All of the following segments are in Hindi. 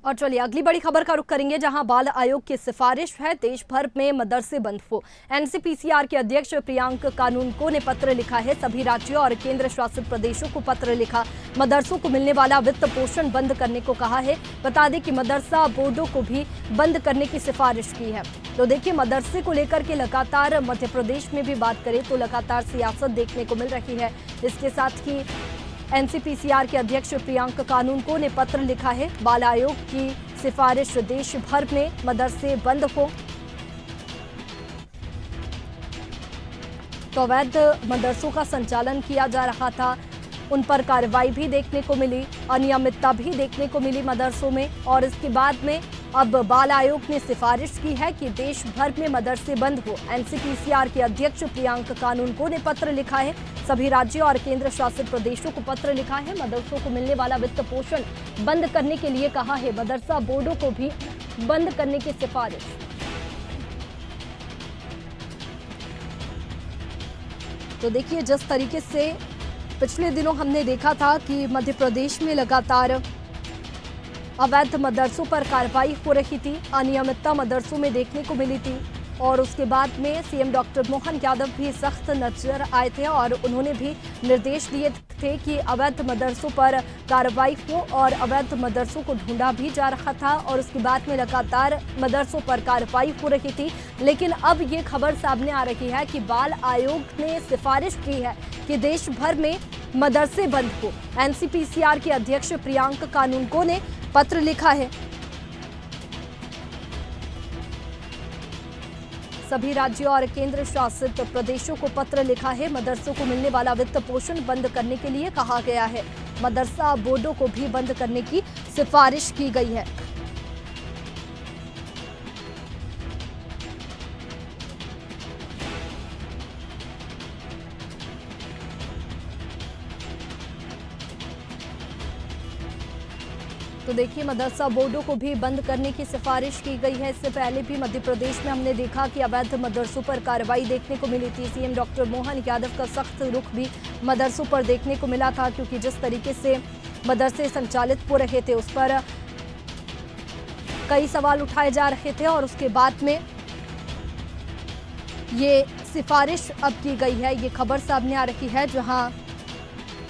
और चलिए अगली बड़ी खबर का रुख करेंगे, जहां बाल आयोग की सिफारिश है देश भर में मदरसे बंद हो। एनसीपीसीआर के अध्यक्ष प्रियांक कानूनगो ने पत्र लिखा है, सभी राज्यों और केंद्र शासित प्रदेशों को पत्र लिखा, मदरसों को मिलने वाला वित्त पोषण बंद करने को कहा है। बता दें कि मदरसा बोर्डों को भी बंद करने की सिफारिश की है। तो देखिए, मदरसे को लेकर के लगातार मध्य प्रदेश में भी बात करें तो लगातार सियासत देखने को मिल रही है। इसके साथ ही एनसीपीसीआर के अध्यक्ष प्रियांक कानूनगो ने पत्र लिखा है, बाल आयोग की सिफारिश देश भर में मदरसे बंद हो। तो अवैध मदरसों का संचालन किया जा रहा था, उन पर कार्रवाई भी देखने को मिली, अनियमितता भी देखने को मिली मदरसों में। और इसके बाद में अब बाल आयोग ने सिफारिश की है कि देश भर में मदरसे बंद हो। एनसीपीसीआर के अध्यक्ष प्रियांक कानूनगो ने पत्र लिखा है, सभी राज्यों और केंद्र शासित प्रदेशों को पत्र लिखा है, मदरसों को मिलने वाला वित्त पोषण बंद करने के लिए कहा है, मदरसा बोर्डों को भी बंद करने की सिफारिश। तो देखिए, जिस तरीके से पिछले दिनों हमने देखा था कि मध्य प्रदेश में लगातार अवैध मदरसों पर कार्रवाई हो रही थी, अनियमितता मदरसों में देखने को मिली थी, और उसके बाद में सीएम डॉक्टर मोहन यादव भी सख्त नजर आए थे और उन्होंने भी निर्देश दिए थे कि अवैध मदरसों पर कार्रवाई हो, और अवैध मदरसों को ढूंढा भी जा रहा था, और उसके बाद में लगातार मदरसों पर कार्रवाई हो रही थी। लेकिन अब ये खबर सामने आ रही है कि बाल आयोग ने सिफारिश की है कि देश भर में मदरसे बंद हो। एनसीपीसीआर के अध्यक्ष प्रियांक कानूनगो ने पत्र लिखा है, सभी राज्यों और केंद्र शासित प्रदेशों को पत्र लिखा है, मदरसों को मिलने वाला वित्त पोषण बंद करने के लिए कहा गया है, मदरसा बोर्डों को भी बंद करने की सिफारिश की गई है। तो देखिए, मदरसा बोर्डों को भी बंद करने की सिफारिश की गई है। इससे पहले भी मध्य प्रदेश में हमने देखा कि अवैध मदरसों पर कार्रवाई देखने को मिली थी। सीएम डॉक्टर मोहन यादव का सख्त रुख भी मदरसों पर देखने को मिला था, क्योंकि जिस तरीके से मदरसे संचालित हो रहे थे उस पर कई सवाल उठाए जा रहे थे, और उसके बाद में ये सिफारिश अब की गई है। ये खबर सामने आ रही है, जहां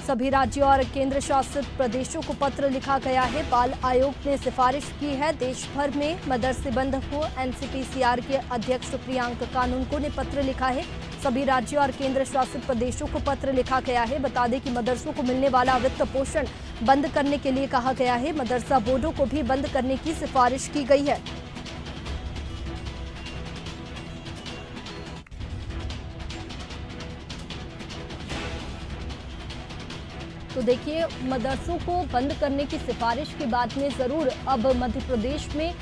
सभी राज्यों और केंद्र शासित प्रदेशों को पत्र लिखा गया है, बाल आयोग ने सिफारिश की है, देश भर में मदरसे बंद हो। एनसीपीसीआर के अध्यक्ष प्रियांक कानूनगो ने पत्र लिखा है, सभी राज्यों और केंद्र शासित प्रदेशों को पत्र लिखा गया है। बता दें कि मदरसों को मिलने वाला वित्त पोषण बंद करने के लिए कहा गया है, मदरसा बोर्डों को भी बंद करने की सिफारिश की गई है। तो देखिए, मदरसों को बंद करने की सिफारिश के बाद में ज़रूर अब मध्य प्रदेश में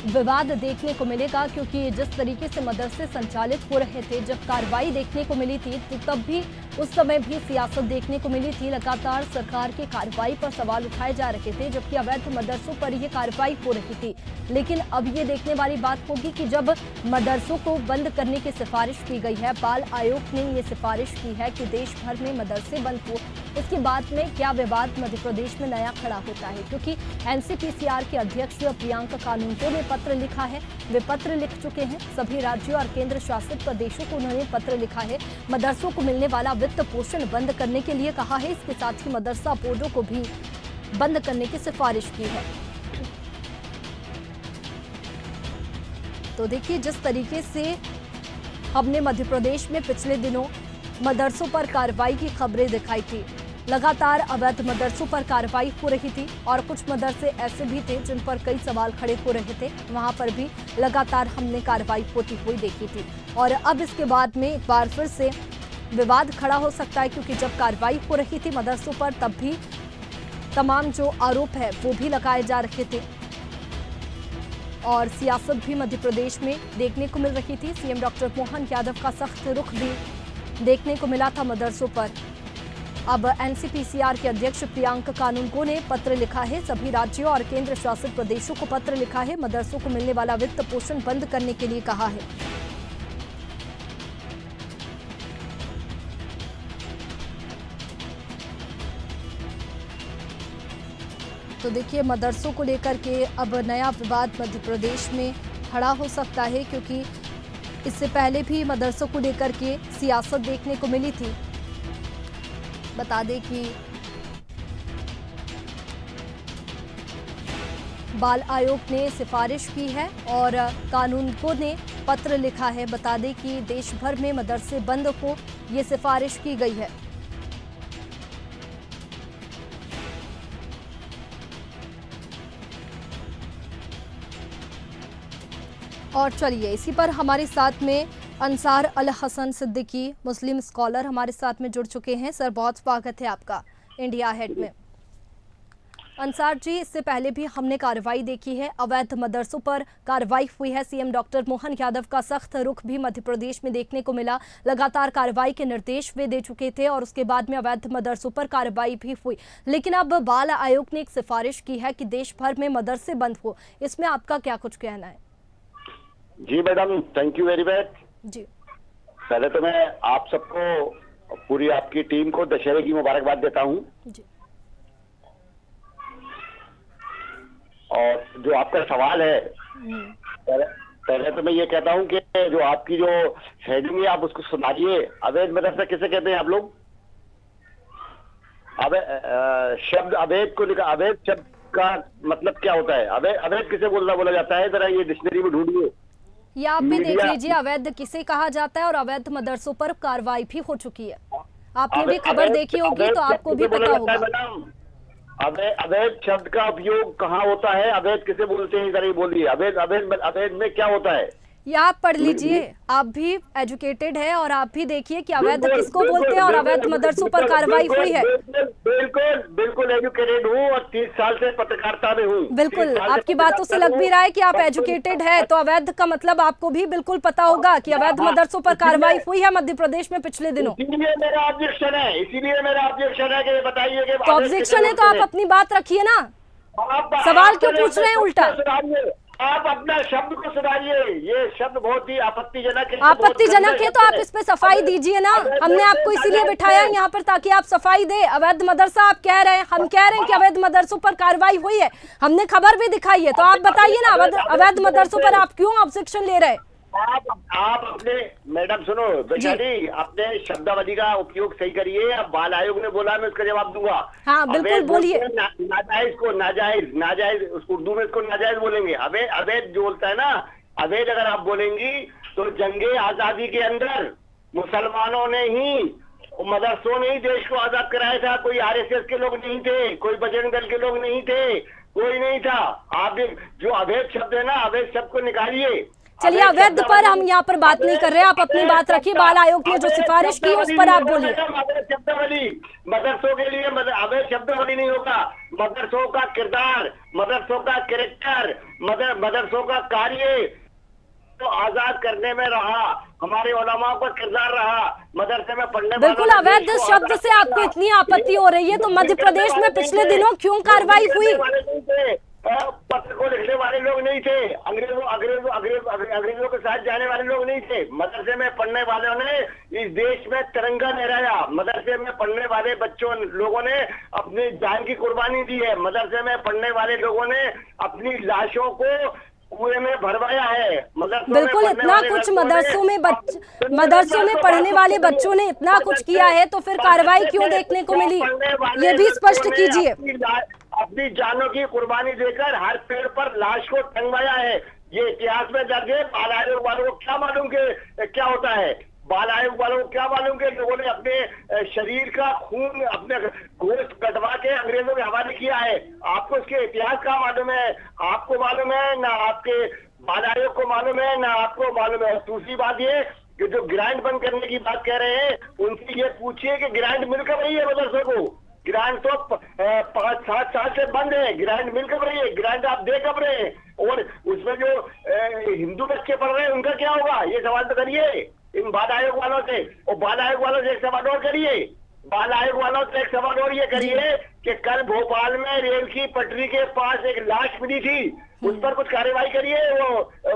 विवाद देखने को मिलेगा, क्योंकि जिस तरीके से मदरसे संचालित हो रहे थे, जब कार्रवाई देखने को मिली थी तो तब भी उस समय भी सियासत देखने को मिली थी। लगातार सरकार की कार्रवाई पर सवाल उठाए जा रहे थे, जबकि अवैध मदरसों पर यह कार्रवाई हो रही थी। लेकिन अब ये देखने वाली बात होगी कि जब मदरसों को बंद करने की सिफारिश की गई है, बाल आयोग ने ये सिफारिश की है कि देश भर में मदरसे बंद हो, इसके बाद में क्या विवाद मध्य प्रदेश में नया खड़ा होता है। क्योंकि एनसीपीसीआर के अध्यक्ष प्रियांक कानूनगो ने पत्र लिखा है, वे पत्र लिख चुके हैं, सभी राज्यों और केंद्र शासित प्रदेशों को उन्होंने पत्र लिखा है, मदरसों को मिलने वाला वित्त पोषण बंद करने के लिए कहा है, इसके साथ ही मदरसा बोर्डों को भी बंद करने की सिफारिश की है। तो देखिए, जिस तरीके से हमने मध्य प्रदेश में पिछले दिनों मदरसों पर कार्रवाई की खबरें दिखाई थी, लगातार अवैध मदरसों पर कार्रवाई हो रही थी, और कुछ मदरसे ऐसे भी थे जिन पर कई सवाल खड़े हो रहे थे, वहां पर भी लगातार हमने कार्रवाई होती हुई देखी थी। और अब इसके बाद में एक बार फिर से विवाद खड़ा हो सकता है, क्योंकि जब कार्रवाई हो रही थी मदरसों पर तब भी तमाम जो आरोप है वो भी लगाए जा रहे थे, और सियासत भी मध्य प्रदेश में देखने को मिल रही थी। सीएम डॉक्टर मोहन यादव का सख्त रुख भी देखने को मिला था मदरसों पर। अब एनसीपीसीआर के अध्यक्ष प्रियांक कानूनगो ने पत्र लिखा है, सभी राज्यों और केंद्र शासित प्रदेशों को पत्र लिखा है, मदरसों को मिलने वाला वित्त पोषण बंद करने के लिए कहा है। तो देखिए मदरसों को लेकर के अब नया विवाद मध्य प्रदेश में खड़ा हो सकता है, क्योंकि इससे पहले भी मदरसों को लेकर के सियासत देखने को मिली थी। बता दें कि बाल आयोग ने सिफारिश की है और कानूनगों ने पत्र लिखा है। बता दें कि देश भर में मदरसे बंद हो, ये सिफारिश की गई है। और चलिए इसी पर हमारे साथ में अंसार अल हसन सिद्दीकी मुस्लिम स्कॉलर हमारे साथ में जुड़ चुके हैं। सर, बहुत स्वागत है आपका इंडिया हेड में। अंसार जी, इससे पहले भी हमने कार्रवाई देखी है, अवैध मदरसों पर कार्रवाई हुई है। सीएम डॉक्टर मोहन यादव का सख्त रुख भी मध्य प्रदेश में देखने को मिला। लगातार कार्रवाई के निर्देश वे दे चुके थे और उसके बाद में अवैध मदरसों पर कार्रवाई भी हुई। लेकिन अब बाल आयोग ने एक सिफारिश की है कि देश भर में मदरसे बंद हो। इसमें आपका क्या कुछ कहना है? जी madam, thank you very much. जी, पहले तो मैं आप सबको, पूरी आपकी टीम को दशहरे की मुबारकबाद देता हूँ। जी। और जो आपका सवाल है, पहले तो मैं ये कहता हूँ कि जो आपकी जो हेडिंग है आप उसको सुनाइए। अवैध मदरसा किसे कहते हैं आप लोग? शब्द अवैध को लिखा, अवैध शब्द का मतलब क्या होता है? अवैध किसे बोला जाता है? जरा ये डिक्शनरी में ढूंढिए या आप भी देख लीजिए अवैध किसे कहा जाता है। और अवैध मदरसों पर कार्रवाई भी हो चुकी है। आपने भी खबर देखी होगी तो आपको भी पता होगा। अवैध शब्द का उपयोग कहाँ होता है? अवैध किसे बोलते हैं? जरा बोलिए, अवैध में क्या होता है? या आप पढ़ लीजिए, आप भी एजुकेटेड है और आप भी देखिए कि अवैध किसको बोलते हैं और अवैध मदरसों पर कार्रवाई हुई है। बिल्कुल एजुकेटेड हूँ और 30 साल से पत्रकारिता में हूँ। बिल्कुल, आपकी बातों से लग भी रहा है कि आप एजुकेटेड है, तो अवैध का मतलब आपको भी बिल्कुल पता होगा कि अवैध मदरसों पर कार्रवाई हुई है मध्य प्रदेश में पिछले दिनों। इसीलिए मेरा ऑब्जेक्शन है कि बताइए कि तो ऑब्जेक्शन है तो आप अपनी बात रखिए ना, सवाल क्यों पूछ रहे हैं उल्टा? आप अपना शब्द को सुधारिए। ये शब्द बहुत ही आपत्तिजनक है। आपत्तिजनक है तो आप इस पे सफाई दीजिए ना। हमने आपको इसीलिए बिठाया यहाँ पर ताकि आप सफाई दे। अवैध मदरसा आप कह रहे हैं, हम कह रहे हैं कि अवैध मदरसों पर कार्रवाई हुई है, हमने खबर भी दिखाई है। तो आप बताइए ना अवैध मदरसों पर आप क्यों ऑब्जेक्शन ले रहे हैं? आप अपने, मैडम सुनो बेचारी, अपने शब्दावली का उपयोग सही करिए। अब बाल आयोग ने बोला, मैं उसका जवाब दूंगा। हाँ बिल्कुल, बोलिए। नाजायज को नाजायज उर्दू में इसको नाजायज बोलेंगे। अवैध जो बोलता है ना, अवैध अगर आप बोलेंगी तो जंगे आजादी के अंदर मुसलमानों ने ही, मदरसों ने ही देश को आजाद कराया था। कोई आरएसएस के लोग नहीं थे, कोई बजरंग दल के लोग नहीं थे, कोई नहीं था। आप जो अवैध शब्द है ना, अवैध शब्द को निकालिए। चलिए, अवैध पर हम यहाँ पर बात नहीं कर रहे हैं, आप अपनी बात रखिए। बाल आयोग ने जो सिफारिश की उस पर आप बोलिए। शब्दावली मदरसों के लिए अवैध शब्दावली नहीं होगा। मदरसों का किरदार, मदरसों का कैरेक्टर, मदरसों का कार्य तो आजाद करने में रहा। हमारे उलमा का किरदार रहा मदरसे में पढ़ने। बिल्कुल, अवैध शब्द से आपको इतनी आपत्ति हो रही है तो मध्य प्रदेश में पिछले दिनों क्यों कार्रवाई हुई? पत्र को लिखने वाले लोग नहीं थे, अंग्रेजों के साथ जाने वाले लोग नहीं थे। मदरसे में पढ़ने वालों ने इस देश में तिरंगा लहराया। मदरसे में पढ़ने वाले लोगों ने अपनी जान की कुर्बानी दी है। मदरसे में पढ़ने वाले लोगों ने अपनी लाशों को कुएं में भरवाया है। बिल्कुल, इतना कुछ मदरसों में पढ़ने वाले बच्चों ने इतना कुछ किया है तो फिर कार्रवाई क्यों देखने को मिली, ये भी स्पष्ट कीजिए। अपनी जानों की कुर्बानी देकर हर पेड़ पर लाश को टंगवाया है। ये इतिहास में दर्ज है। बाल आयोग वालों को क्या मालूम कि क्या होता है? बाल आयोग वालों को क्या मालूम कि लोगों ने अपने शरीर का खून, अपने गोश्त कटवा के अंग्रेजों के हवाले किया है। आपको इसके इतिहास का मालूम है? आपको मालूम है ना? आपके बाल आयोग को मालूम है ना? आपको मालूम है? दूसरी बात ये कि जो ग्रांट बंद करने की बात कह रहे हैं, उनसे ये पूछिए कि ग्रांट मिल कब रही है मदरसों को? ग्रांट तो 5-7 साल से बंद है। ग्रांट मिल कब रही है? ग्रांट आप दे कब रहे हैं? और उसमें जो हिंदू बच्चे पढ़ रहे हैं उनका क्या होगा? ये सवाल तो करिए इन बाल आयोग वालों से। और बाल आयोग वालों से एक सवाल और करिए। बाल आयोग वालों से एक सवाल और ये करिए कि कल भोपाल में रेल की पटरी के पास एक लाश मिली थी, उस पर कुछ कार्रवाई करिए। वो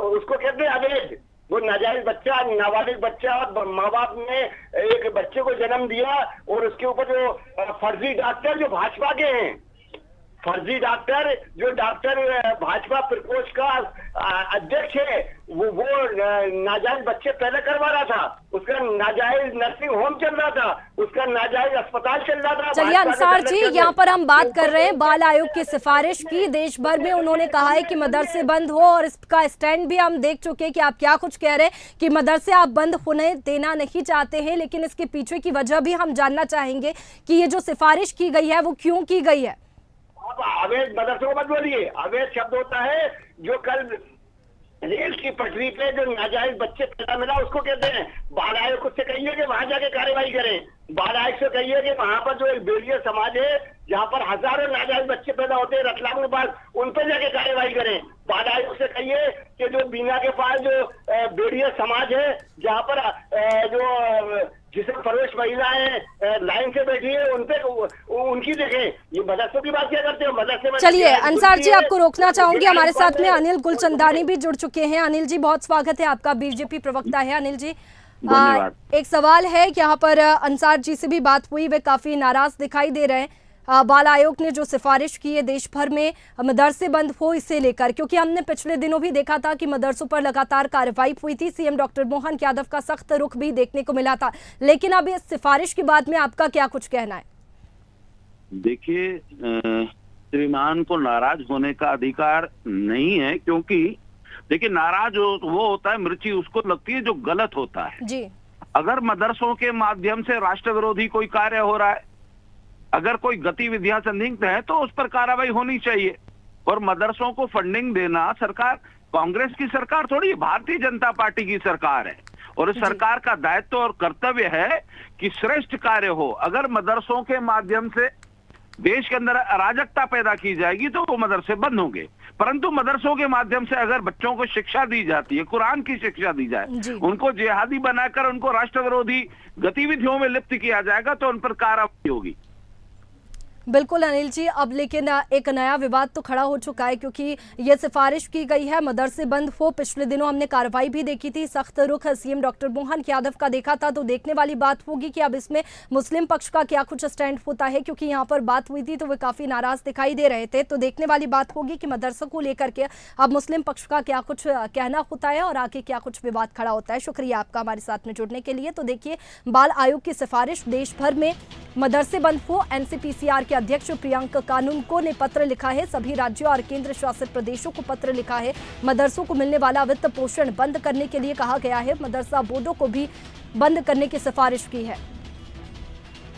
उसको कहते हैं अवैध। वो नाजायज बच्चा, नाबालिग बच्चा, और माँ बाप ने एक बच्चे को जन्म दिया और उसके ऊपर जो फर्जी डॉक्टर जो भाजपा के हैं, फर्जी डॉक्टर, जो डॉक्टर भाजपा प्रकोष्ठ का अध्यक्ष है, वो नाजायज बच्चे पैदा करवा रहा था, उसका नाजायज नर्सिंग होम चल रहा था, उसका नाजायज अस्पताल चल रहा था। चलिए अंसार जी, यहाँ पर हम बात कर रहे हैं बाल आयोग की सिफारिश की। देश भर में उन्होंने कहा है कि मदरसे बंद हो, और इसका स्टैंड भी हम देख चुके हैं कि आप क्या कुछ कह रहे हैं कि मदरसे आप बंद होने देना नहीं चाहते हैं, लेकिन इसके पीछे की वजह भी हम जानना चाहेंगे कि ये जो सिफारिश की गई है वो क्यों की गई है। अवैध मदरसों को मत बोलिए, अवैध शब्द होता है जो कल रेल की पटरी पे जो नाजायज बच्चे पैदा मिला उसको कहते हैं। बाल आयोग से कहिए कि वहां जाके कार्रवाई करें, बाल आयोग से कहिए कि वहां पर जो एक बेड़िया समाज है जहां पर हजारों नाजायज बच्चे पैदा होते हैं रतलाम के पास, उन पर जाके कार्रवाई करें। बाल आयोग से कहिए कि जो बीना के पास जो बेड़िया समाज है जहां पर जो जिसे फरोश महिलाएं लाइन से बैठी है उन पे उनकी देखें। ये मदरसों की बात क्या करते हो? मदरसे में चलिए अंसार जी, आपको रोकना चाहूंगी, हमारे साथ में अनिल गुलचंदानी भी जुड़ चुके हैं। अनिल जी, बहुत स्वागत है आपका, बीजेपी प्रवक्ता है अनिल जी। एक सवाल है कि यहाँ पर अंसार जी से भी बात हुई, वे काफी नाराज दिखाई दे रहे हैं। बाल आयोग ने जो सिफारिश की है देश भर में मदरसे बंद हो इसे लेकर, क्योंकि हमने पिछले दिनों भी देखा था कि मदरसों पर लगातार कार्रवाई हुई थी, सीएम डॉक्टर मोहन यादव का सख्त रुख भी देखने को मिला था, लेकिन अब इस सिफारिश के बाद में आपका क्या कुछ कहना है? देखिए, श्रीमान को नाराज होने का अधिकार नहीं है, क्योंकि देखिए नाराज वो होता है, मिर्ची उसको लगती है जो गलत होता है जी। अगर मदरसों के माध्यम से राष्ट्र विरोधी कोई कार्य हो रहा है, अगर कोई गतिविधियां संदिग्ध है तो उस पर कार्रवाई होनी चाहिए। और मदरसों को फंडिंग देना सरकार कांग्रेस की सरकार थोड़ी, भारतीय जनता पार्टी की सरकार है, और इस सरकार का दायित्व और कर्तव्य है कि श्रेष्ठ कार्य हो। अगर मदरसों के माध्यम से देश के अंदर अराजकता पैदा की जाएगी तो वो मदरसे बंद होंगे, परंतु मदरसों के माध्यम से अगर बच्चों को शिक्षा दी जाती है, कुरान की शिक्षा दी जाए, उनको जिहादी बनाकर उनको राष्ट्र विरोधी गतिविधियों में लिप्त किया जाएगा तो उन पर कार्रवाई होगी। बिल्कुल अनिल जी, अब लेकिन एक नया विवाद तो खड़ा हो चुका है, क्योंकि ये सिफारिश की गई है मदरसे बंद हो। पिछले दिनों हमने कार्रवाई भी देखी थी, सख्त रुख सीएम डॉक्टर मोहन यादव का देखा था, तो देखने वाली बात होगी कि अब इसमें मुस्लिम पक्ष का क्या कुछ स्टैंड होता है, क्योंकि यहाँ पर बात हुई थी तो वे काफी नाराज दिखाई दे रहे थे। तो देखने वाली बात होगी कि मदरसों को लेकर के अब मुस्लिम पक्ष का क्या कुछ कहना होता है और आगे क्या कुछ विवाद खड़ा होता है। शुक्रिया आपका हमारे साथ में जुड़ने के लिए। तो देखिए, बाल आयोग की सिफारिश, देश भर में मदरसे बंद हो। एनसीपीसीआर के अध्यक्ष प्रियंक कानूनगो ने पत्र लिखा है, सभी राज्यों और केंद्र शासित प्रदेशों को पत्र लिखा है। मदरसों को मिलने वाला वित्त पोषण बंद करने के लिए कहा गया है। मदरसा बोर्डों को भी बंद करने की सिफारिश की है।